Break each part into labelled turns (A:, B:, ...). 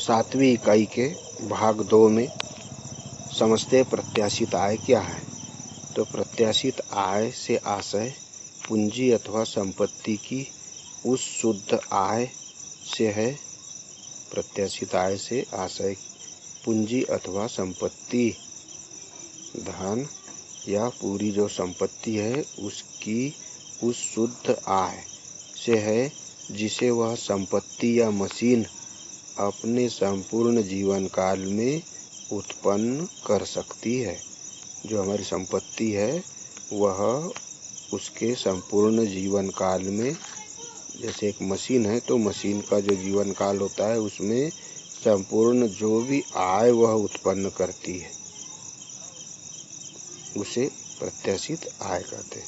A: सातवीं इकाई के भाग 2 में समझते प्रत्याशित आय क्या है। तो प्रत्याशित आय से आशय पूंजी अथवा संपत्ति की उस शुद्ध आय से है। प्रत्याशित आय से आशय पूंजी अथवा संपत्ति, धन या पूरी जो संपत्ति है उसकी उस शुद्ध आय से है जिसे वह संपत्ति या मशीन अपने संपूर्ण जीवन काल में उत्पन्न कर सकती है। जो हमारी संपत्ति है वह उसके संपूर्ण जीवन काल में, जैसे एक मशीन है तो मशीन का जो जीवन काल होता है उसमें संपूर्ण जो भी आय वह उत्पन्न करती है उसे प्रत्याशित आय कहते हैं।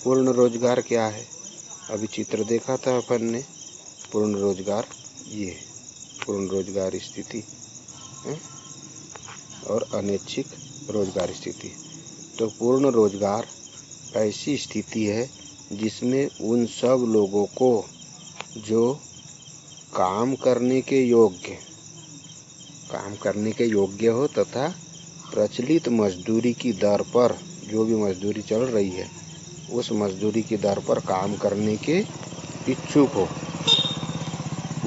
A: पूर्ण रोजगार क्या है? अभी चित्र देखा था अपन ने। पूर्ण रोजगार, ये पूर्ण रोजगार स्थिति है और अनैच्छिक रोजगार स्थिति। तो पूर्ण रोजगार ऐसी स्थिति है जिसमें उन सब लोगों को जो काम करने के योग्य हो तथा प्रचलित मजदूरी की दर पर, जो भी मजदूरी चल रही है उस मजदूरी की दर पर काम करने के इच्छुक हो,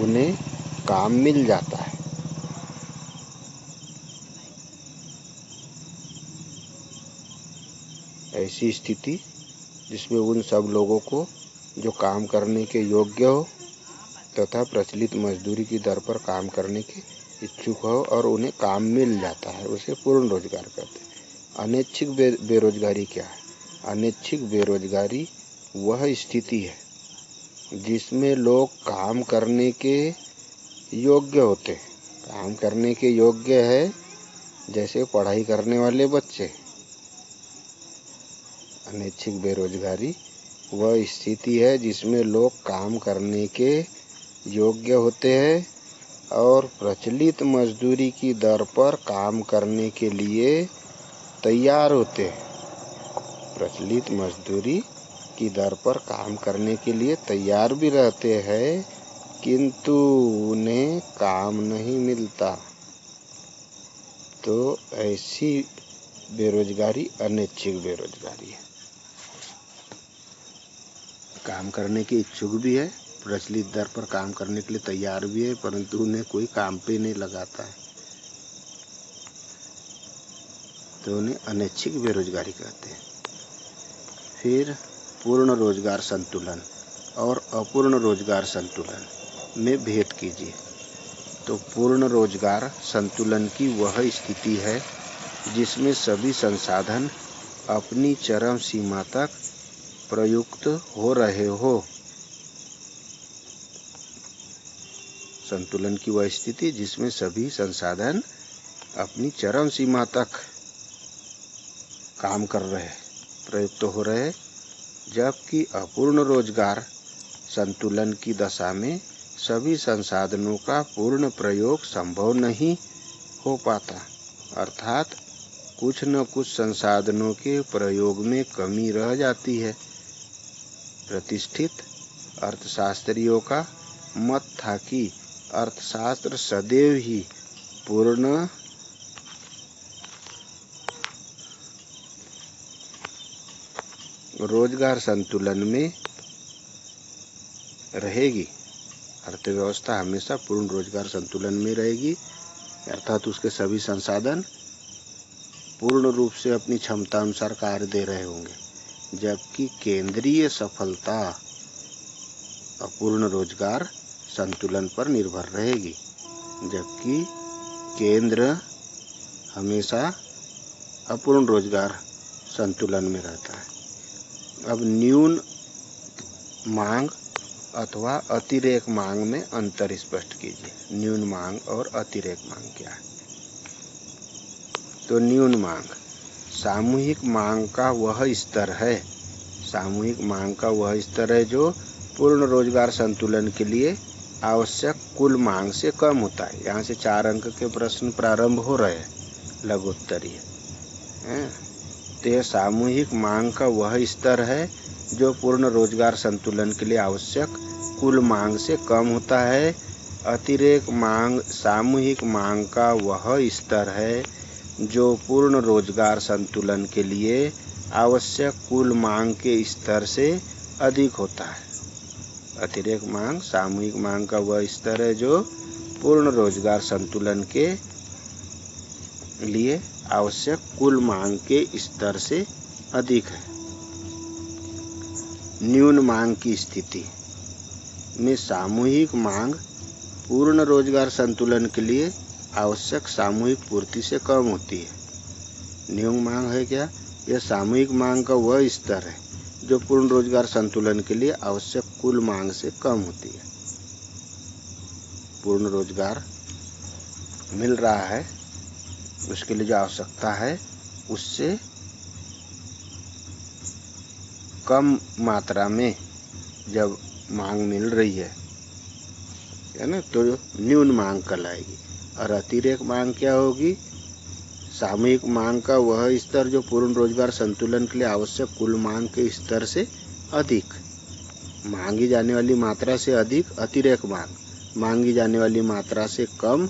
A: उन्हें काम मिल जाता है। ऐसी स्थिति जिसमें उन सब लोगों को जो काम करने के योग्य हो तथा प्रचलित मजदूरी की दर पर काम करने के इच्छुक हो और उन्हें काम मिल जाता है, उसे पूर्ण रोजगार कहते हैं। अनैच्छिक बेरोजगारी क्या है? अनैच्छिक बेरोजगारी वह स्थिति है जिसमें लोग काम करने के योग्य होते हैं। काम करने के योग्य है, जैसे पढ़ाई करने वाले बच्चे। अनैच्छिक बेरोजगारी वह स्थिति है जिसमें लोग काम करने के योग्य होते हैं और प्रचलित मजदूरी की दर पर काम करने के लिए तैयार होते हैं। प्रचलित मजदूरी की दर पर काम करने के लिए तैयार भी रहते हैं, किंतु उन्हें काम नहीं मिलता। तो ऐसी बेरोजगारी अनैच्छिक बेरोजगारी है। काम करने के इच्छुक भी है, प्रचलित दर पर काम करने के लिए तैयार भी है, परंतु उन्हें कोई काम पे नहीं लगाता है, तो उन्हें अनैच्छिक बेरोजगारी कहते हैं। फिर पूर्ण रोजगार संतुलन और अपूर्ण रोजगार संतुलन में भेद कीजिए। तो पूर्ण रोजगार संतुलन की वह स्थिति है जिसमें सभी संसाधन अपनी चरम सीमा तक प्रयुक्त हो रहे हो। संतुलन की वह स्थिति जिसमें सभी संसाधन अपनी चरम सीमा तक काम कर रहे, प्रयुक्त हो रहे, जबकि अपूर्ण रोजगार संतुलन की दशा में सभी संसाधनों का पूर्ण प्रयोग संभव नहीं हो पाता, अर्थात कुछ न कुछ संसाधनों के प्रयोग में कमी रह जाती है। प्रतिष्ठित अर्थशास्त्रियों का मत था कि अर्थशास्त्र सदैव ही पूर्ण रोजगार संतुलन में रहेगी। अर्थव्यवस्था हमेशा पूर्ण रोजगार संतुलन में रहेगी, अर्थात उसके सभी संसाधन पूर्ण रूप से अपनी क्षमता अनुसार कार्य दे रहे होंगे, जबकि केंद्रीय सफलता अपूर्ण रोजगार संतुलन पर निर्भर रहेगी, जबकि केंद्र हमेशा अपूर्ण रोजगार संतुलन में रहता है। अब न्यून मांग अथवा अतिरेक मांग में अंतर स्पष्ट कीजिए। न्यून मांग और अतिरेक मांग क्या है? तो न्यून मांग सामूहिक मांग का वह स्तर है, सामूहिक मांग का वह स्तर है जो पूर्ण रोजगार संतुलन के लिए आवश्यक कुल मांग से कम होता है। यहाँ से 4 अंक के प्रश्न प्रारंभ हो रहे हैं, लघुत्तरीय। तो यह सामूहिक मांग का वह स्तर है जो पूर्ण रोजगार संतुलन के लिए आवश्यक कुल मांग से कम होता है, अतिरेक मांग सामूहिक मांग का वह स्तर है जो पूर्ण रोजगार संतुलन के लिए आवश्यक कुल मांग के स्तर से अधिक होता है। अतिरेक मांग सामूहिक मांग का वह स्तर है जो पूर्ण रोजगार संतुलन के लिए आवश्यक कुल मांग के स्तर से अधिक है। न्यून मांग की स्थिति में सामूहिक मांग पूर्ण रोजगार संतुलन के लिए आवश्यक सामूहिक पूर्ति से कम होती है। न्यून मांग है क्या? यह सामूहिक मांग का वह स्तर है जो पूर्ण रोजगार संतुलन के लिए आवश्यक कुल मांग से कम होती है। पूर्ण रोजगार मिल रहा है, उसके लिए जो आवश्यकता है उससे कम मात्रा में जब मांग मिल रही है ना, तो न्यून मांग कहलाएगी। और अतिरेक मांग क्या होगी? सामूहिक मांग का वह स्तर जो पूर्ण रोजगार संतुलन के लिए आवश्यक कुल मांग के स्तर से अधिक, मांगी जाने वाली मात्रा से अधिक अतिरेक मांग, मांगी जाने वाली मात्रा से कम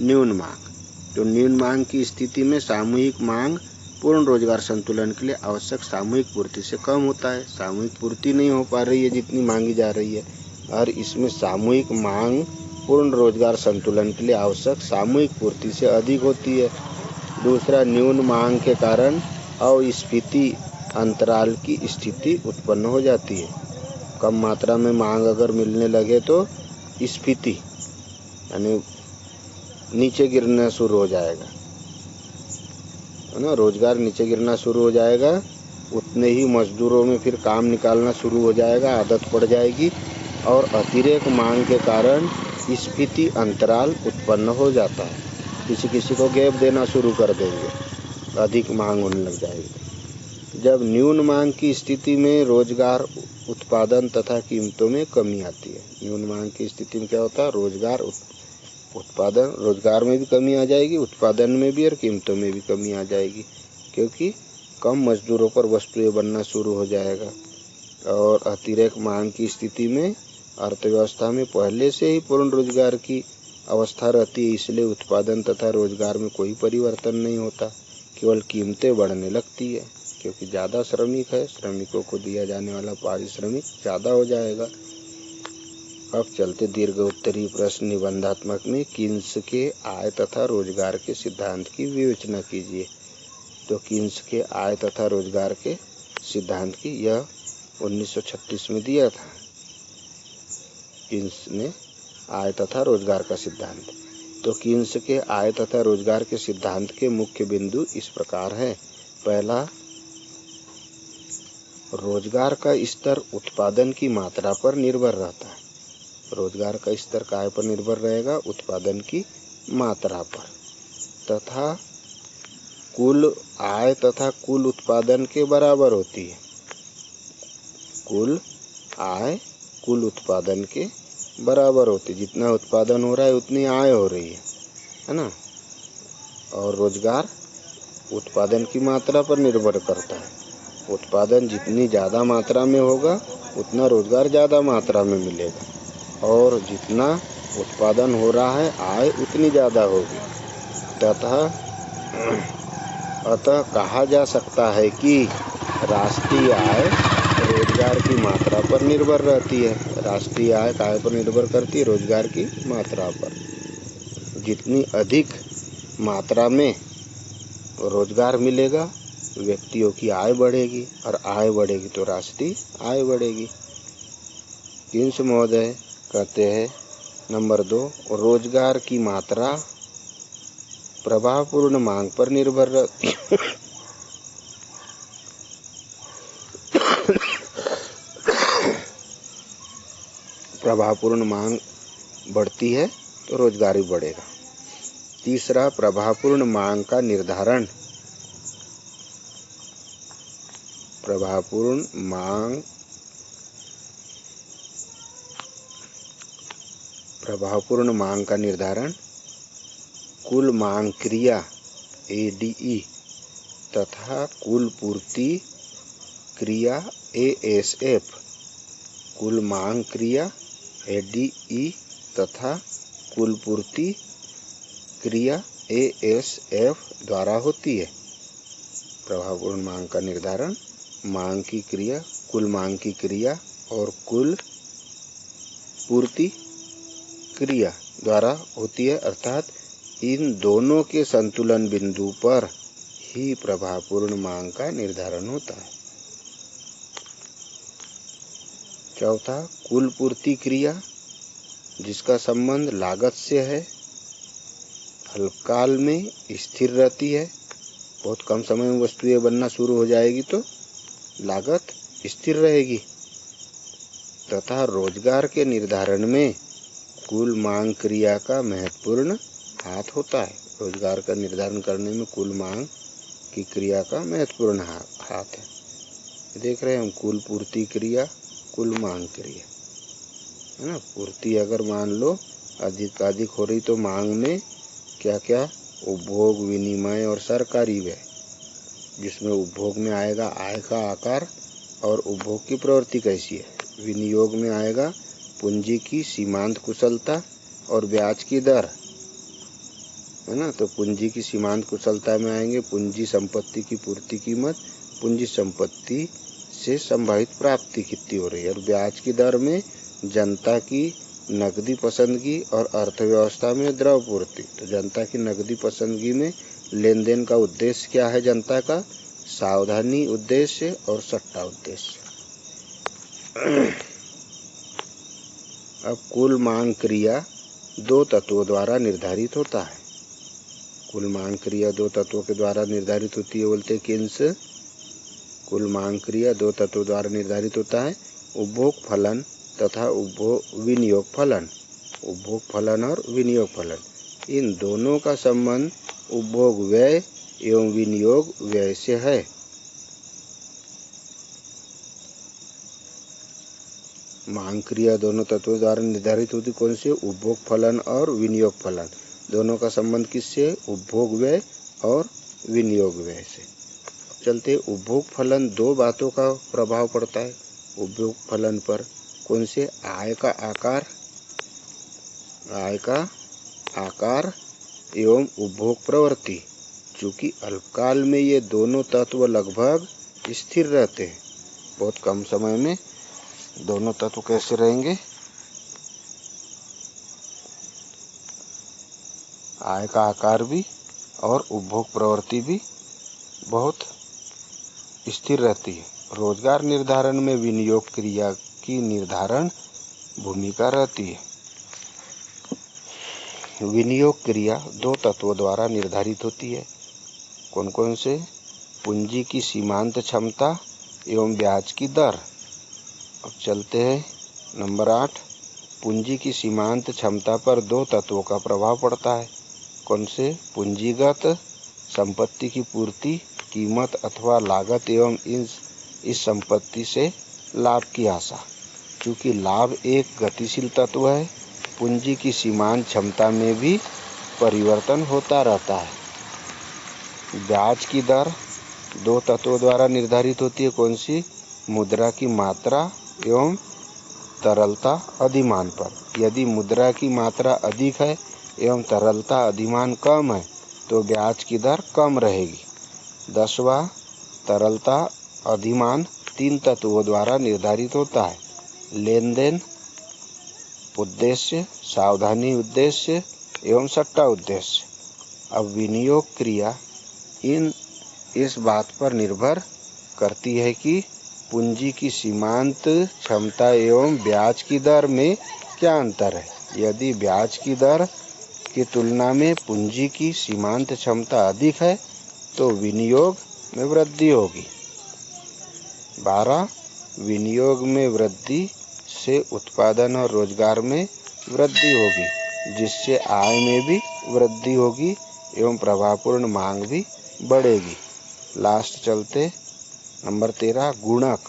A: न्यून मांग। तो न्यून मांग की स्थिति में सामूहिक मांग पूर्ण रोजगार संतुलन के लिए आवश्यक सामूहिक पूर्ति से कम होता है। सामूहिक पूर्ति नहीं हो पा रही है जितनी मांगी जा रही है, और इसमें सामूहिक मांग पूर्ण रोजगार संतुलन के लिए आवश्यक सामूहिक पूर्ति से अधिक होती है। दूसरा, न्यून मांग के कारण अस्फीति अंतराल की स्थिति उत्पन्न हो जाती है। कम मात्रा में मांग अगर मिलने लगे तो स्फीति यानी नीचे गिरना शुरू हो जाएगा, है ना। रोजगार नीचे गिरना शुरू हो जाएगा, उतने ही मजदूरों में फिर काम निकालना शुरू हो जाएगा, आदत पड़ जाएगी, और अतिरेक मांग के कारण स्फीति अंतराल उत्पन्न हो जाता है। किसी किसी को गैप देना शुरू कर देंगे, अधिक मांग होने लग जाएगी। जब न्यून मांग की स्थिति में रोजगार उत्पादन तथा कीमतों में कमी आती है। न्यून मांग की स्थिति में क्या होता है? रोजगार उत्पादन, रोजगार में भी कमी आ जाएगी, उत्पादन में भी और कीमतों में भी कमी आ जाएगी, क्योंकि कम मजदूरों पर वस्तुएं बनना शुरू हो जाएगा। और अतिरेक मांग की स्थिति में अर्थव्यवस्था में पहले से ही पूर्ण रोजगार की अवस्था रहती है, इसलिए उत्पादन तथा रोजगार में कोई परिवर्तन नहीं होता, केवल कीमतें बढ़ने लगती है, क्योंकि ज़्यादा श्रमिक है, श्रमिकों को दिया जाने वाला पारिश्रमिक ज़्यादा हो जाएगा। अब चलते दीर्घ उत्तरीय प्रश्न निबंधात्मक में कीन्स के आय तथा रोजगार के सिद्धांत की विवेचना कीजिए। तो कीन्स के आय तथा रोजगार के सिद्धांत की यह 1936 में दिया था, कीन्स ने आय तथा रोजगार का सिद्धांत। तो कीन्स के आय तथा रोजगार के सिद्धांत के मुख्य बिंदु इस प्रकार है। पहला, रोजगार का स्तर उत्पादन की मात्रा पर निर्भर रहता है। रोजगार का स्तर काय पर निर्भर रहेगा? उत्पादन की मात्रा पर, तथा कुल आय तथा कुल उत्पादन के बराबर होती है। कुल आय कुल उत्पादन के बराबर होती है, जितना उत्पादन हो रहा है उतनी आय हो रही है ना। और रोजगार उत्पादन की मात्रा पर निर्भर करता है। उत्पादन जितनी ज़्यादा मात्रा में होगा उतना रोजगार ज़्यादा मात्रा में मिलेगा, और जितना उत्पादन हो रहा है आय उतनी ज़्यादा होगी। अतः कहा जा सकता है कि राष्ट्रीय आय रोजगार की मात्रा पर निर्भर रहती है। राष्ट्रीय आय काय पर निर्भर करती है? रोजगार की मात्रा पर। जितनी अधिक मात्रा में रोजगार मिलेगा, व्यक्तियों की आय बढ़ेगी, और आय बढ़ेगी तो राष्ट्रीय आय बढ़ेगी। कीन्स महोदय कहते हैं, नंबर 2, रोजगार की मात्रा प्रभावपूर्ण मांग पर निर्भर रहती है। प्रभावपूर्ण मांग बढ़ती है तो रोजगार भी बढ़ेगा। तीसरा, प्रभावपूर्ण मांग का निर्धारण। प्रभावपूर्ण मांग का निर्धारण कुल मांग क्रिया ADE तथा कुल पूर्ति क्रिया ASF। कुल मांग क्रिया ADE तथा कुल पूर्ति क्रिया ASF द्वारा होती है। प्रभावपूर्ण मांग का निर्धारण मांग की क्रिया, कुल मांग की क्रिया और कुल पूर्ति क्रिया द्वारा होती है, अर्थात इन दोनों के संतुलन बिंदु पर ही प्रभावपूर्ण मांग का निर्धारण होता है। चौथा, कुल पूर्ति क्रिया जिसका संबंध लागत से है, अल्पकाल में स्थिर रहती है। बहुत कम समय में वस्तुएं बनना शुरू हो जाएगी तो लागत स्थिर रहेगी। तथा रोजगार के निर्धारण में कुल मांग क्रिया का महत्वपूर्ण हाथ होता है। रोजगार का निर्धारण करने में कुल मांग की क्रिया का महत्वपूर्ण हाथ है। देख रहे हैं हम, कुल पूर्ति क्रिया, कुल मांग क्रिया, है ना। पूर्ति अगर मान लो अधिक हो रही तो मांग में क्या क्या, उपभोग, विनिमय और सरकारी व्यय, जिसमें उपभोग में आएगा आय का आकार और उपभोग की प्रवृत्ति कैसी है। विनियोग में आएगा पूंजी की सीमांत कुशलता और ब्याज की दर, है ना। तो पूंजी की सीमांत कुशलता में आएंगे पूंजी संपत्ति की पूर्ति कीमत, पूंजी संपत्ति से संभावित प्राप्ति कितनी हो रही है, और ब्याज की दर में जनता की नकदी पसंदगी और अर्थव्यवस्था में द्रव पूर्ति। तो जनता की नकदी पसंदगी में लेन देन का उद्देश्य क्या है, जनता का सावधानी उद्देश्य और सट्टा उद्देश्य। अब कुल मांग क्रिया दो तत्वों द्वारा निर्धारित होता है। कुल मांग क्रिया दो तत्वों के द्वारा निर्धारित होती है, बोलते हैं किन्स। कुल मांग क्रिया दो तत्वों द्वारा निर्धारित होता है, उपभोग फलन तथा विनियोग फलन। उपभोग फलन और विनियोग फलन, इन दोनों का संबंध उपभोग व्यय एवं विनियोग व्यय से है। मांग क्रिया दोनों तत्वों द्वारा निर्धारित होती कौन से, उपभोग फलन और विनियोग फलन। दोनों का संबंध किससे, उपभोग व्यय और विनियोग व्यय से। चलते उपभोग फलन दो बातों का प्रभाव पड़ता है उपभोग फलन पर। कौन से, आय का आकार एवं उपभोग प्रवृत्ति। चूंकि अल्पकाल में ये दोनों तत्व लगभग स्थिर रहते हैं, बहुत कम समय में दोनों तत्व कैसे रहेंगे, आय का आकार भी और उपभोग प्रवृत्ति भी बहुत स्थिर रहती है। रोजगार निर्धारण में विनियोग क्रिया की निर्धारण भूमिका रहती है। विनियोग क्रिया दो तत्वों द्वारा निर्धारित होती है। कौन कौन से, पूंजी की सीमांत क्षमता एवं ब्याज की दर। अब चलते हैं नंबर 8, पूंजी की सीमांत क्षमता पर दो तत्वों का प्रभाव पड़ता है। कौन से, पूंजीगत संपत्ति की पूर्ति कीमत अथवा लागत एवं इस संपत्ति से लाभ की आशा। क्योंकि लाभ एक गतिशील तत्व है, पूंजी की सीमांत क्षमता में भी परिवर्तन होता रहता है। ब्याज की दर दो तत्वों द्वारा निर्धारित होती है। कौन सी, मुद्रा की मात्रा एवं तरलता अधिमान पर। यदि मुद्रा की मात्रा अधिक है एवं तरलता अधिमान कम है तो ब्याज की दर कम रहेगी। 10वां, तरलता अधिमान तीन तत्वों द्वारा निर्धारित होता है, लेन देन उद्देश्य, सावधानी उद्देश्य एवं सट्टा उद्देश्य। अब विनियोग क्रिया इस बात पर निर्भर करती है कि पूंजी की सीमांत क्षमता एवं ब्याज की दर में क्या अंतर है। यदि ब्याज की दर की तुलना में पूंजी की सीमांत क्षमता अधिक है तो विनियोग में वृद्धि होगी। 12, विनियोग में वृद्धि से उत्पादन और रोजगार में वृद्धि होगी, जिससे आय में भी वृद्धि होगी एवं प्रभावपूर्ण मांग भी बढ़ेगी। लास्ट चलते नंबर 13, गुणक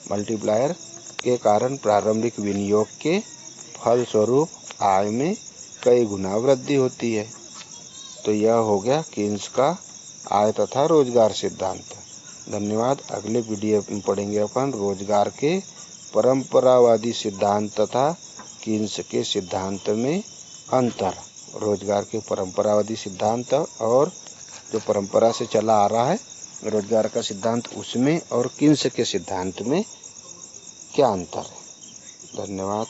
A: मल्टीप्लायर के कारण प्रारंभिक विनियोग के फलस्वरूप आय में कई गुना वृद्धि होती है। तो यह हो गया कीन्स का आय तथा रोजगार सिद्धांत। धन्यवाद। अगले वीडियो में पढ़ेंगे अपन रोजगार के परंपरावादी सिद्धांत तथा कीन्स के सिद्धांत में अंतर। रोजगार के परंपरावादी सिद्धांत और जो परंपरा से चला आ रहा है रोजगार का सिद्धांत, उसमें और कीन्स के सिद्धांत में क्या अंतर है। धन्यवाद।